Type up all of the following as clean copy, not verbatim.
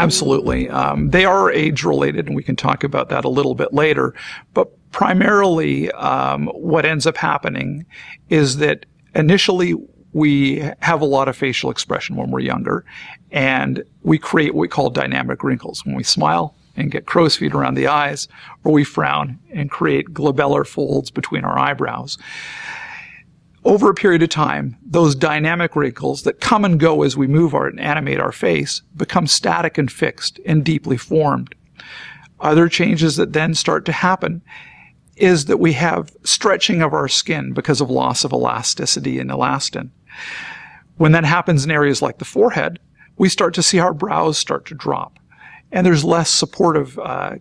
Absolutely. They are age-related, and we can talk about that a little bit later. But primarily, what ends up happening is that initially we have a lot of facial expression when we're younger, and we create what we call dynamic wrinkles. When we smile and get crow's feet around the eyes, or we frown and create glabellar folds between our eyebrows. Over a period of time, those dynamic wrinkles that come and go as we move and animate our face become static and fixed and deeply formed. Other changes that then start to happen is that we have stretching of our skin because of loss of elasticity and elastin. When that happens in areas like the forehead, we start to see our brows start to drop. And there's less supportive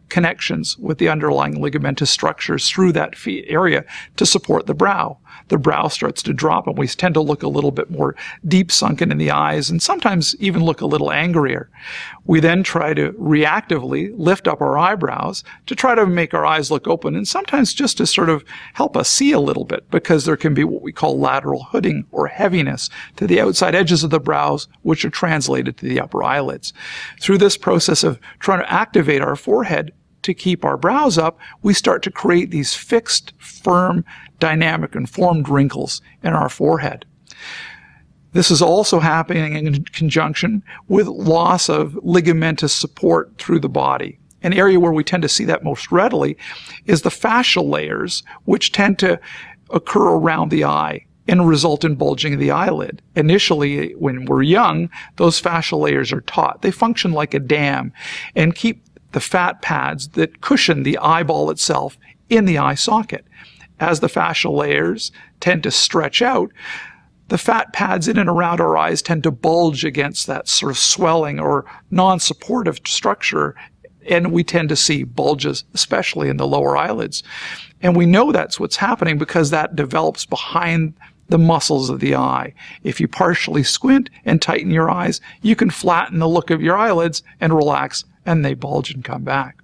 connections with the underlying ligamentous structures through that area to support the brow. The brow starts to drop, and we tend to look a little bit more deep sunken in the eyes, and sometimes even look a little angrier. We then try to reactively lift up our eyebrows to try to make our eyes look open, and sometimes just to sort of help us see a little bit, because there can be what we call lateral hooding or heaviness to the outside edges of the brows, which are translated to the upper eyelids. Through this process of trying to activate our forehead to keep our brows up, we start to create these fixed, firm, dynamic, and formed wrinkles in our forehead. This is also happening in conjunction with loss of ligamentous support through the body. An area where we tend to see that most readily is the fascial layers, which tend to occur around the eye and result in bulging of the eyelid. Initially, when we're young, those fascial layers are taut. They function like a dam and keep the fat pads that cushion the eyeball itself in the eye socket. As the fascial layers tend to stretch out, the fat pads in and around our eyes tend to bulge against that sort of swelling or non-supportive structure, and we tend to see bulges, especially in the lower eyelids. And we know that's what's happening because that develops behind the muscles of the eye. If you partially squint and tighten your eyes, you can flatten the look of your eyelids and relax, and they bulge and come back.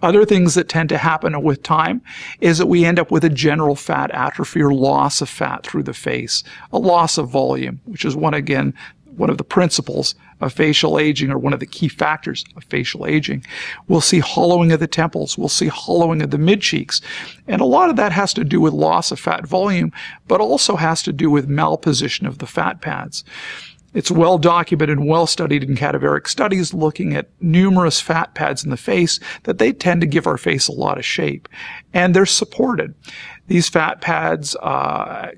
Other things that tend to happen with time is that we end up with a general fat atrophy or loss of fat through the face, a loss of volume, which is one of the principles of facial aging, or one of the key factors of facial aging. We'll see hollowing of the temples. We'll see hollowing of the mid-cheeks. And a lot of that has to do with loss of fat volume, but also has to do with malposition of the fat pads. It's well documented and well studied in cadaveric studies looking at numerous fat pads in the face that they tend to give our face a lot of shape. And they're supported. These fat pads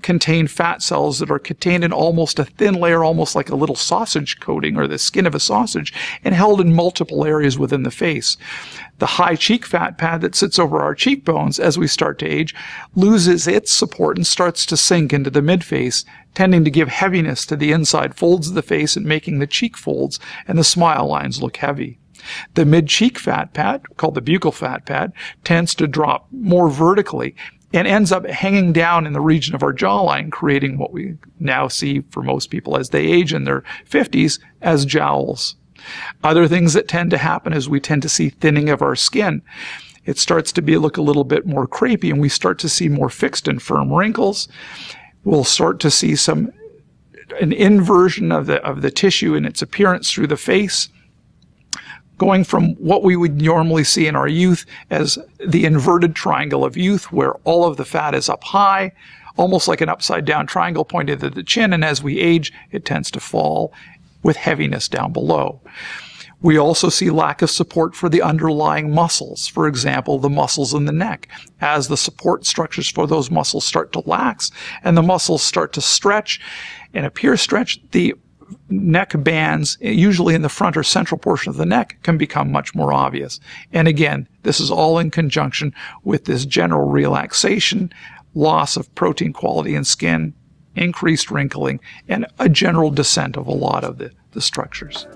contain fat cells that are contained in almost a thin layer, almost like a little sausage coating or the skin of a sausage, and held in multiple areas within the face. The high cheek fat pad that sits over our cheekbones as we start to age loses its support and starts to sink into the midface, tending to give heaviness to the inside folds of the face and making the cheek folds and the smile lines look heavy. The mid-cheek fat pad, called the buccal fat pad, tends to drop more vertically and ends up hanging down in the region of our jawline, creating what we now see for most people as they age in their 50s as jowls. Other things that tend to happen is we tend to see thinning of our skin. It starts to look a little bit more crepey, and we start to see more fixed and firm wrinkles. We'll start to see an inversion of the tissue in its appearance through the face, going from what we would normally see in our youth as the inverted triangle of youth, where all of the fat is up high, almost like an upside down triangle pointed at the chin, and as we age, it tends to fall with heaviness down below. We also see lack of support for the underlying muscles. For example, the muscles in the neck. As the support structures for those muscles start to lax and the muscles start to stretch and appear stretched, the neck bands, usually in the front or central portion of the neck, can become much more obvious. And again, this is all in conjunction with this general relaxation, loss of protein quality in skin, increased wrinkling, and a general descent of a lot of the structures.